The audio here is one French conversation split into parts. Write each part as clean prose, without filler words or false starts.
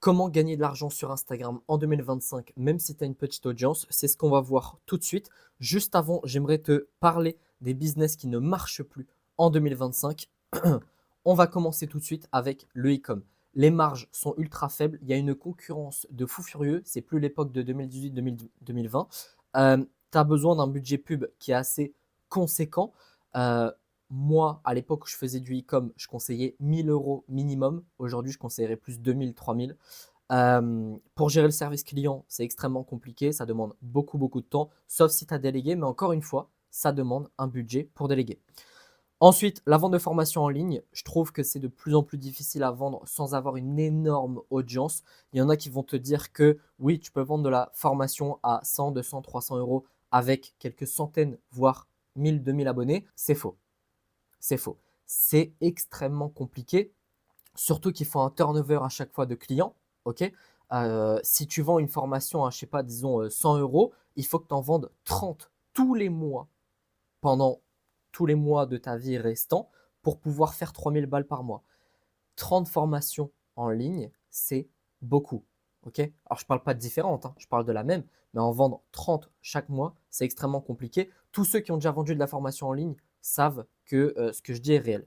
Comment gagner de l'argent sur Instagram en 2025, même si tu as une petite audience? C'est ce qu'on va voir tout de suite. Juste avant, j'aimerais te parler des business qui ne marchent plus en 2025. On va commencer tout de suite avec le e-com. Les marges sont ultra faibles. Il y a une concurrence de fou furieux. C'est plus l'époque de 2018-2020. Tu as besoin d'un budget pub qui est assez conséquent. Euh, Moi, à l'époque où je faisais du e-com, je conseillais 1000 euros minimum. Aujourd'hui, je conseillerais plus 2000, 3000. Pour gérer le service client, c'est extrêmement compliqué. Ça demande beaucoup, beaucoup de temps, sauf si tu as délégué. Mais encore une fois, ça demande un budget pour déléguer. Ensuite, la vente de formation en ligne, je trouve que c'est de plus en plus difficile à vendre sans avoir une énorme audience. Il y en a qui vont te dire que oui, tu peux vendre de la formation à 100, 200, 300 euros avec quelques centaines, voire 1000, 2000 abonnés. C'est faux. C'est faux. C'est extrêmement compliqué, surtout qu'il faut un turnover à chaque fois de clients. Ok. Si tu vends une formation à, je sais pas, disons 100 euros, il faut que tu en vendes 30 tous les mois pendant tous les mois de ta vie restants pour pouvoir faire 3000 balles par mois. 30 formations en ligne, c'est beaucoup. Ok. Alors, je ne parle pas de différentes, hein, je parle de la même, mais en vendre 30 chaque mois, c'est extrêmement compliqué. Tous ceux qui ont déjà vendu de la formation en ligne savent que ce que je dis est réel.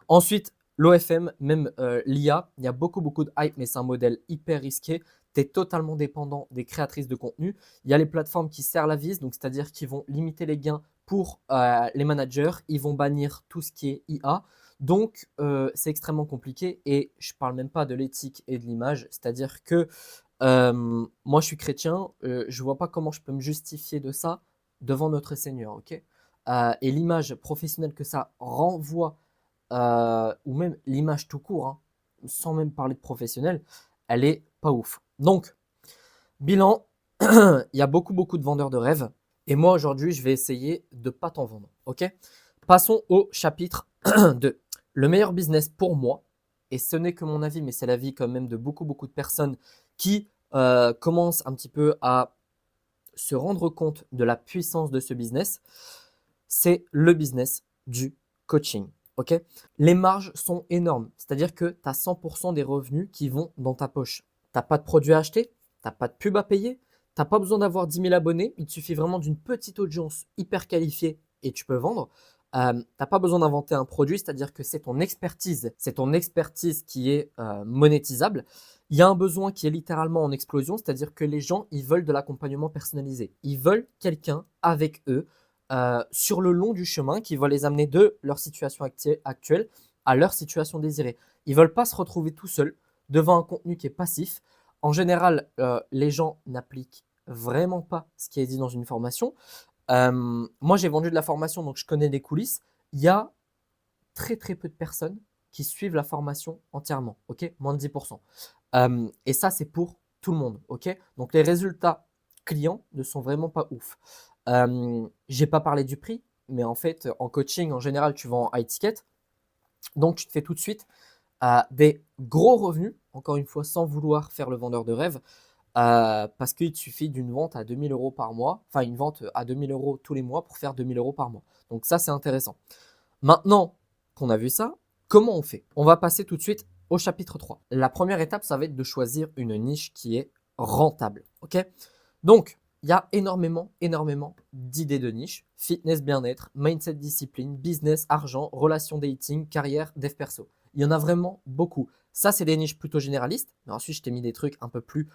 Ensuite, l'OFM, même l'IA, il y a beaucoup, beaucoup de hype, mais c'est un modèle hyper risqué. Tu es totalement dépendant des créatrices de contenu. Il y a les plateformes qui serrent la vis, donc c'est-à-dire qu'ils vont limiter les gains pour les managers. Ils vont bannir tout ce qui est IA. Donc, c'est extrêmement compliqué et je ne parle même pas de l'éthique et de l'image. C'est-à-dire que moi, je suis chrétien, je ne vois pas comment je peux me justifier de ça devant notre Seigneur. Ok. Et l'image professionnelle que ça renvoie ou même l'image tout court, hein, sans même parler de professionnel, elle est pas ouf. Donc, bilan, il y a beaucoup, beaucoup de vendeurs de rêves. Et moi, aujourd'hui, je vais essayer de ne pas t'en vendre. Ok. Passons au chapitre 2. Le meilleur business pour moi, et ce n'est que mon avis, mais c'est l'avis quand même de beaucoup, beaucoup de personnes qui commencent un petit peu à se rendre compte de la puissance de ce business, c'est le business du coaching. Ok. Les marges sont énormes, c'est-à-dire que tu as 100% des revenus qui vont dans ta poche. Tu n'as pas de produits à acheter, tu n'as pas de pub à payer, tu n'as pas besoin d'avoir 10 000 abonnés, il te suffit vraiment d'une petite audience hyper qualifiée et tu peux vendre. Tu n'as pas besoin d'inventer un produit, c'est-à-dire que c'est ton expertise qui est monétisable. Il y a un besoin qui est littéralement en explosion, c'est-à-dire que les gens, ils veulent de l'accompagnement personnalisé. Ils veulent quelqu'un avec eux sur le long du chemin qui va les amener de leur situation actuelle à leur situation désirée. Ils ne veulent pas se retrouver tout seuls devant un contenu qui est passif. En général, les gens n'appliquent vraiment pas ce qui est dit dans une formation. Moi, j'ai vendu de la formation, donc je connais les coulisses. Il y a très très peu de personnes qui suivent la formation entièrement, ok. Moins de 10%. Et ça, c'est pour tout le monde, ok. Donc les résultats clients ne sont vraiment pas ouf. J'ai pas parlé du prix, mais en fait, en coaching, en général, tu vends en high ticket. Donc, tu te fais tout de suite des gros revenus, encore une fois, sans vouloir faire le vendeur de rêve, parce qu'il te suffit d'une vente à 2000 euros par mois, enfin une vente à 2000 euros tous les mois pour faire 2000 euros par mois. Donc, ça, c'est intéressant. Maintenant qu'on a vu ça, comment on fait? On va passer tout de suite au chapitre 3. La première étape, ça va être de choisir une niche qui est rentable. Ok. Donc, il y a énormément, énormément d'idées de niche. Fitness, bien-être, mindset, discipline, business, argent, relations dating, carrière, dev perso. Il y en a vraiment beaucoup. Ça, c'est des niches plutôt généralistes. Mais ensuite, je t'ai mis des trucs un peu plus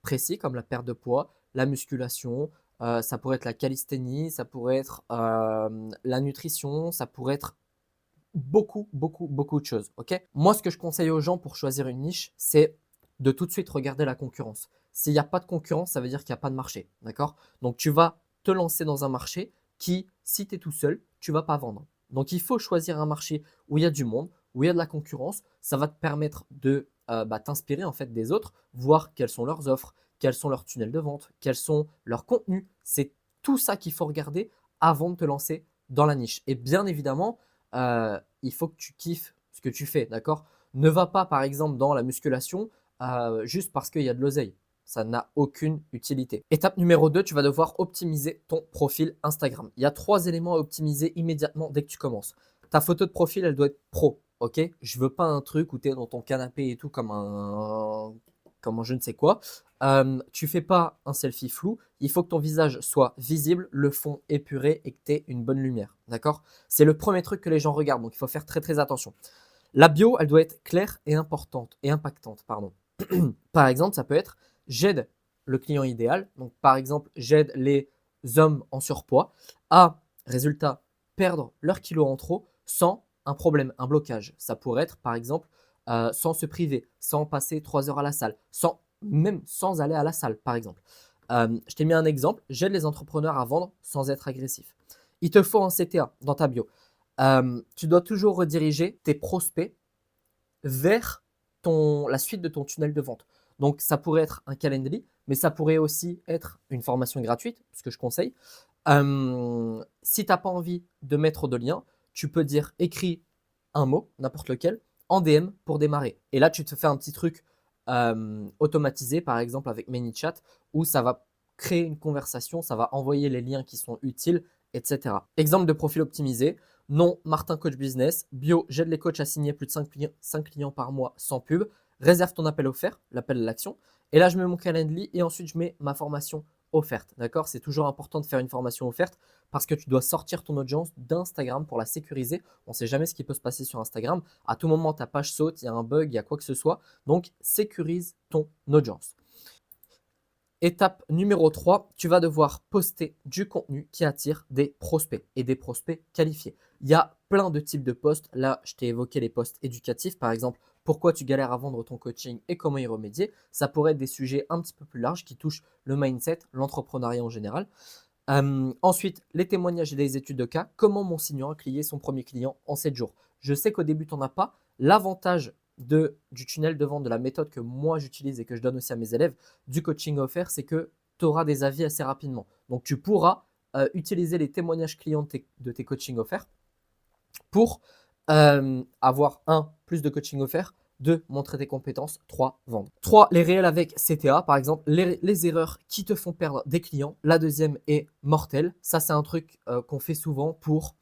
précis comme la perte de poids, la musculation, ça pourrait être la calisthénie, ça pourrait être la nutrition, ça pourrait être beaucoup, beaucoup, beaucoup de choses. Ok. Moi, ce que je conseille aux gens pour choisir une niche, c'est de tout de suite regarder la concurrence. S'il n'y a pas de concurrence, ça veut dire qu'il n'y a pas de marché. D'accord. Donc, tu vas te lancer dans un marché qui, si tu es tout seul, tu ne vas pas vendre. Donc, il faut choisir un marché où il y a du monde, où il y a de la concurrence. Ça va te permettre de t'inspirer en fait des autres, voir quelles sont leurs offres, quels sont leurs tunnels de vente, quels sont leurs contenus. C'est tout ça qu'il faut regarder avant de te lancer dans la niche. Et bien évidemment, il faut que tu kiffes ce que tu fais, d'accord. Ne va pas par exemple dans la musculation juste parce qu'il y a de l'oseille. Ça n'a aucune utilité. Étape numéro 2, tu vas devoir optimiser ton profil Instagram. Il y a 3 éléments à optimiser immédiatement dès que tu commences. Ta photo de profil, elle doit être pro. Ok, je veux pas un truc où tu es dans ton canapé et tout comme un je ne sais quoi. Tu fais pas un selfie flou. Il faut que ton visage soit visible, le fond épuré et que tu aies une bonne lumière. D'accord? C'est le premier truc que les gens regardent. Donc, il faut faire très, très attention. La bio, elle doit être claire et importante et impactante. Pardon. Par exemple, ça peut être j'aide le client idéal. Donc, par exemple, j'aide les hommes en surpoids à, résultat, perdre leurs kilos en trop sans un problème, un blocage. Ça pourrait être, par exemple, sans se priver, sans passer 3 heures à la salle, même sans aller à la salle, par exemple. Je t'ai mis un exemple. J'aide les entrepreneurs à vendre sans être agressif. Il te faut un CTA dans ta bio. Tu dois toujours rediriger tes prospects vers la suite de ton tunnel de vente. Donc, ça pourrait être un Calendly, mais ça pourrait aussi être une formation gratuite, ce que je conseille. Si tu n'as pas envie de mettre de lien, tu peux dire écris un mot, n'importe lequel, en DM pour démarrer. Et là, tu te fais un petit truc automatisé, par exemple avec ManyChat, où ça va créer une conversation, ça va envoyer les liens qui sont utiles, etc. Exemple de profil optimisé. Non, Martin Coach Business. Bio, j'aide les coachs à signer plus de 5 clients par mois sans pub. Réserve ton appel offert, l'appel à l'action. Et là, je mets mon Calendly et ensuite, je mets ma formation offerte. D'accord? C'est toujours important de faire une formation offerte parce que tu dois sortir ton audience d'Instagram pour la sécuriser. On ne sait jamais ce qui peut se passer sur Instagram. À tout moment, ta page saute, il y a un bug, il y a quoi que ce soit. Donc, sécurise ton audience. Étape numéro 3, tu vas devoir poster du contenu qui attire des prospects et des prospects qualifiés. Il y a plein de types de posts. Là, je t'ai évoqué les posts éducatifs, par exemple, pourquoi tu galères à vendre ton coaching et comment y remédier. Ça pourrait être des sujets un petit peu plus larges qui touchent le mindset, l'entrepreneuriat en général. Ensuite, les témoignages et les études de cas. Comment Monsignor a clié son premier client en 7 jours. Je sais qu'au début, tu n'en as pas. L'avantage du tunnel de vente, de la méthode que moi j'utilise et que je donne aussi à mes élèves, du coaching offert, c'est que tu auras des avis assez rapidement. Donc, tu pourras utiliser les témoignages clients de tes coachings offerts pour avoir plus de coaching offert, 2, montrer tes compétences, 3, vendre. 3, les réels avec CTA, par exemple, les erreurs qui te font perdre des clients. La deuxième est mortelle. Ça, c'est un truc qu'on fait souvent pour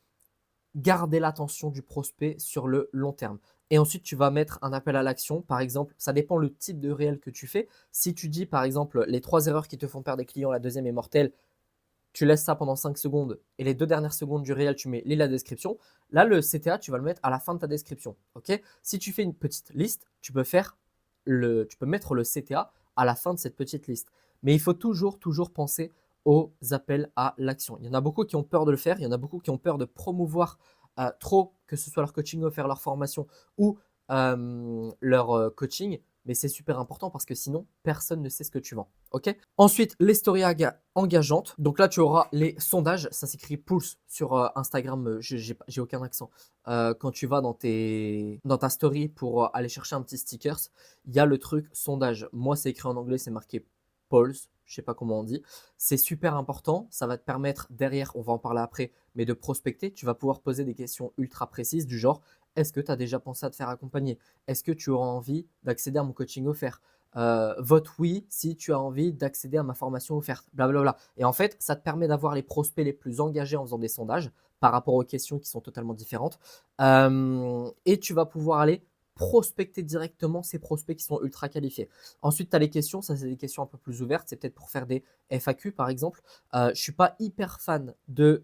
garder l'attention du prospect sur le long terme. Et ensuite, tu vas mettre un appel à l'action. Par exemple, ça dépend le type de réel que tu fais. Si tu dis, par exemple, les 3 erreurs qui te font perdre des clients, la deuxième est mortelle, tu laisses ça pendant 5 secondes et les 2 dernières secondes du réel, tu mets lis la description. Là, le CTA, tu vas le mettre à la fin de ta description. Ok? Si tu fais une petite liste, tu peux mettre le CTA à la fin de cette petite liste. Mais il faut toujours penser aux appels à l'action. Il y en a beaucoup qui ont peur de le faire. Il y en a beaucoup qui ont peur de promouvoir trop, que ce soit leur coaching offert, leur formation ou leur coaching. Mais c'est super important parce que sinon, personne ne sait ce que tu vends. Ok? Ensuite, les stories engageantes. Donc là, tu auras les sondages. Ça s'écrit Pulse sur Instagram. J'ai aucun accent. Quand tu vas dans ta story pour aller chercher un petit stickers, il y a le truc sondage. Moi, c'est écrit en anglais, c'est marqué Pulse. Je sais pas comment on dit. C'est super important. Ça va te permettre derrière, on va en parler après, mais de prospecter. Tu vas pouvoir poser des questions ultra précises du genre est-ce que tu as déjà pensé à te faire accompagner? Est-ce que tu auras envie d'accéder à mon coaching offert? Vote oui si tu as envie d'accéder à ma formation offerte, blablabla. Et en fait, ça te permet d'avoir les prospects les plus engagés en faisant des sondages par rapport aux questions qui sont totalement différentes. Et tu vas pouvoir aller prospecter directement ces prospects qui sont ultra qualifiés. Ensuite, tu as les questions, ça c'est des questions un peu plus ouvertes, c'est peut-être pour faire des FAQ par exemple. Je ne suis pas hyper fan de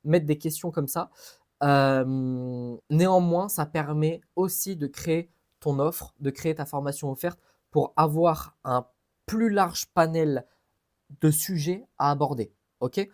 mettre des questions comme ça. Néanmoins, ça permet aussi de créer ton offre, de créer ta formation offerte pour avoir un plus large panel de sujets à aborder. Ok?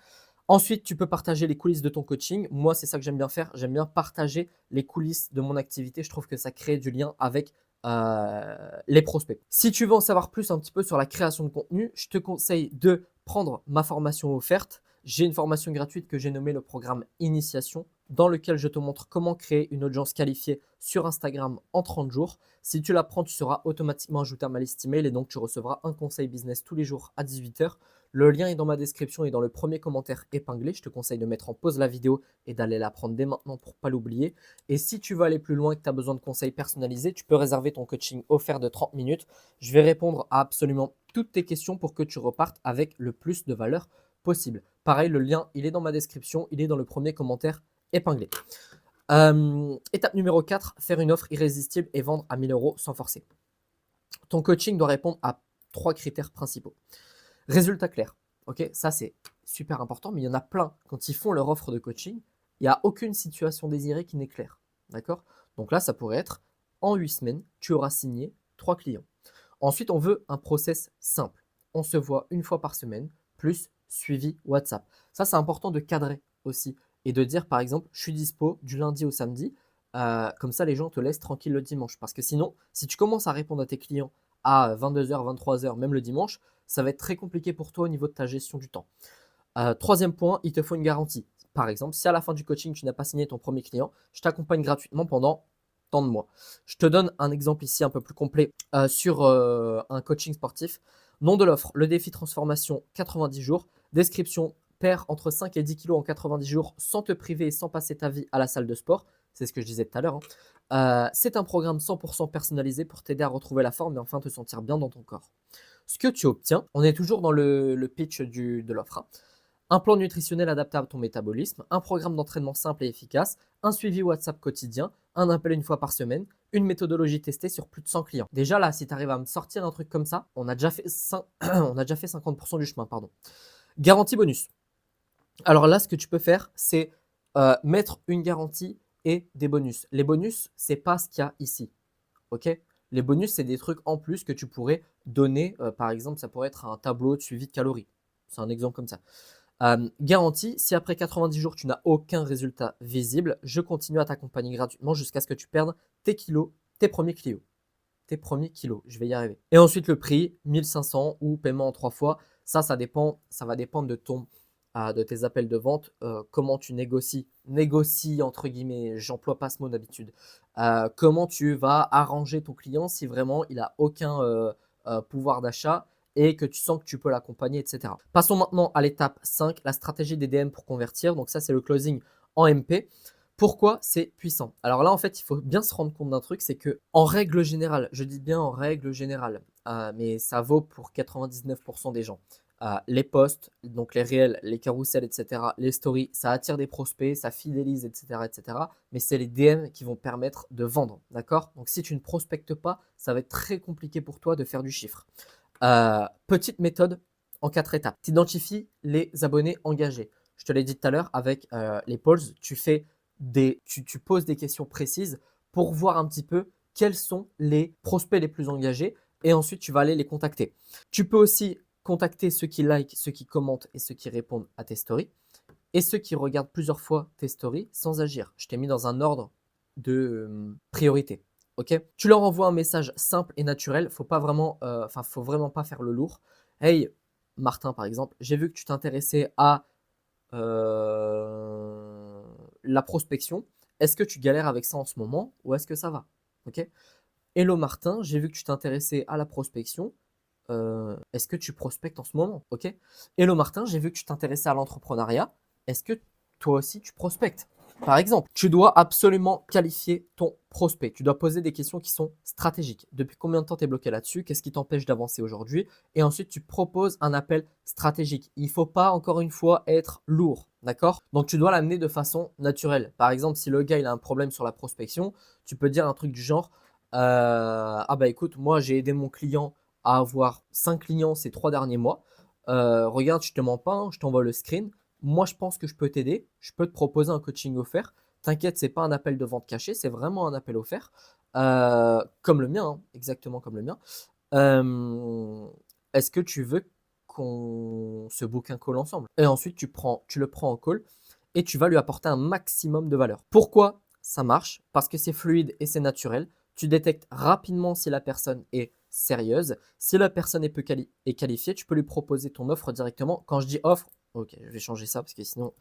Ensuite, tu peux partager les coulisses de ton coaching. Moi, c'est ça que j'aime bien faire. J'aime bien partager les coulisses de mon activité. Je trouve que ça crée du lien avec les prospects. Si tu veux en savoir plus un petit peu sur la création de contenu, je te conseille de prendre ma formation offerte. J'ai une formation gratuite que j'ai nommée le programme Initiation, dans lequel je te montre comment créer une audience qualifiée sur Instagram en 30 jours. Si tu la prends, tu seras automatiquement ajouté à ma liste email et donc tu recevras un conseil business tous les jours à 18 h. Le lien est dans ma description et dans le premier commentaire épinglé. Je te conseille de mettre en pause la vidéo et d'aller la prendre dès maintenant pour ne pas l'oublier. Et si tu veux aller plus loin et que tu as besoin de conseils personnalisés, tu peux réserver ton coaching offert de 30 minutes. Je vais répondre à absolument toutes tes questions pour que tu repartes avec le plus de valeur possible. Pareil, le lien, il est dans ma description, il est dans le premier commentaire épinglé. Étape numéro 4, faire une offre irrésistible et vendre à 1 000 € sans forcer. Ton coaching doit répondre à 3 critères principaux. Résultat clair. Ok, ça c'est super important, mais il y en a plein. Quand ils font leur offre de coaching, il n'y a aucune situation désirée qui n'est claire. D'accord? Donc là, ça pourrait être en 8 semaines, tu auras signé 3 clients. Ensuite, on veut un process simple. On se voit une fois par semaine, plus suivi WhatsApp. Ça, c'est important de cadrer aussi et de dire, par exemple, je suis dispo du lundi au samedi. Comme ça, les gens te laissent tranquille le dimanche. Parce que sinon, si tu commences à répondre à tes clients à 22h, 23h, même le dimanche, ça va être très compliqué pour toi au niveau de ta gestion du temps. Troisième point, il te faut une garantie. Par exemple, si à la fin du coaching, tu n'as pas signé ton premier client, je t'accompagne gratuitement pendant tant de mois. Je te donne un exemple ici un peu plus complet sur un coaching sportif. Nom de l'offre, le défi transformation 90 jours. Description, perds entre 5 et 10 kilos en 90 jours sans te priver et sans passer ta vie à la salle de sport. C'est ce que je disais tout à l'heure, hein. C'est un programme 100% personnalisé pour t'aider à retrouver la forme et enfin te sentir bien dans ton corps. Ce que tu obtiens, on est toujours dans le pitch de l'offre, hein. Un plan nutritionnel adapté à ton métabolisme, un programme d'entraînement simple et efficace, un suivi WhatsApp quotidien, un appel une fois par semaine, une méthodologie testée sur plus de 100 clients. Déjà là, si tu arrives à me sortir un truc comme ça, on a déjà fait 50% du chemin, pardon. Garantie bonus. Alors là, ce que tu peux faire, c'est mettre une garantie et des bonus. Les bonus, c'est pas ce qu'il y a ici. Ok? Les bonus, c'est des trucs en plus que tu pourrais donner. Par exemple, ça pourrait être un tableau de suivi de calories. C'est un exemple comme ça. Garantie, si après 90 jours, tu n'as aucun résultat visible, je continue à t'accompagner gratuitement jusqu'à ce que tu perdes tes kilos, tes premiers kilos. Tes premiers kilos, je vais y arriver. Et ensuite, le prix, 1500 ou paiement en 3 fois. Ça dépend, ça va dépendre de tes appels de vente, comment tu négocies. Négocie, entre guillemets, j'emploie pas ce mot d'habitude. Comment tu vas arranger ton client si vraiment il a aucun pouvoir d'achat et que tu sens que tu peux l'accompagner, etc. Passons maintenant à l'étape 5, la stratégie des DM pour convertir. Donc ça, c'est le closing en MP. Pourquoi c'est puissant? Alors là, en fait, il faut bien se rendre compte d'un truc, c'est que en règle générale, je dis bien en règle générale, mais ça vaut pour 99% des gens. Les posts, donc les réels, les carousels, etc., les stories, ça attire des prospects, ça fidélise, etc., etc. Mais c'est les DM qui vont permettre de vendre, d'accord? Donc si tu ne prospectes pas, ça va être très compliqué pour toi de faire du chiffre. Petite méthode en 4 étapes. Tu identifies les abonnés engagés. Je te l'ai dit tout à l'heure avec les polls, tu poses des questions précises pour voir un petit peu quels sont les prospects les plus engagés et ensuite tu vas aller les contacter. Tu peux aussi contacter ceux qui likent, ceux qui commentent et ceux qui répondent à tes stories et ceux qui regardent plusieurs fois tes stories sans agir. Je t'ai mis dans un ordre de priorité. Ok? Tu leur envoies un message simple et naturel. Faut vraiment pas faire le lourd. Hey, Martin, par exemple, j'ai vu que tu t'intéressais à la prospection. Est-ce que tu galères avec ça en ce moment ou est-ce que ça va? Ok? Hello Martin, j'ai vu que tu t'intéressais à la prospection. Est-ce que tu prospectes en ce moment? Ok? Hello Martin, j'ai vu que tu t'intéressais à l'entrepreneuriat. Est-ce que toi aussi tu prospectes? Par exemple, tu dois absolument qualifier ton prospect. Tu dois poser des questions qui sont stratégiques. Depuis combien de temps tu es bloqué là-dessus? Qu'est-ce qui t'empêche d'avancer aujourd'hui? Et ensuite, tu proposes un appel stratégique. Il ne faut pas, encore une fois, être lourd. D'accord? Donc, tu dois l'amener de façon naturelle. Par exemple, si le gars il a un problème sur la prospection, tu peux dire un truc du genre ah bah écoute, moi j'ai aidé mon client à avoir 5 clients ces 3 derniers mois. Regarde, je te mens pas, hein, je t'envoie le screen. Moi, je pense que je peux t'aider. Je peux te proposer un coaching offert. T'inquiète, c'est pas un appel de vente caché, c'est vraiment un appel offert. Comme le mien, hein, exactement comme le mien. Est-ce que tu veux qu'on se book un call ensemble? Et ensuite, tu le prends en call et tu vas lui apporter un maximum de valeur. Pourquoi ça marche? Parce que c'est fluide et c'est naturel. Tu détectes rapidement si la personne est sérieuse. Si la personne est qualifiée, tu peux lui proposer ton offre directement. Quand je dis offre, ok, je vais changer ça parce que sinon,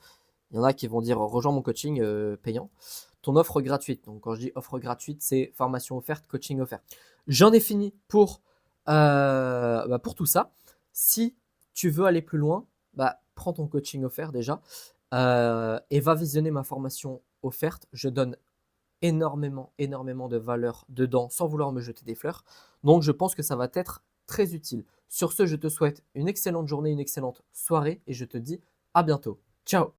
il y en a qui vont dire rejoins mon coaching payant. Ton offre gratuite. Donc, quand je dis offre gratuite, c'est formation offerte, coaching offert. J'en ai fini pour tout ça. Si tu veux aller plus loin, prends ton coaching offert déjà et va visionner ma formation offerte. Je donne énormément de valeur dedans sans vouloir me jeter des fleurs. Donc, je pense que ça va t'être très utile. Sur ce, je te souhaite une excellente journée, une excellente soirée et je te dis à bientôt. Ciao!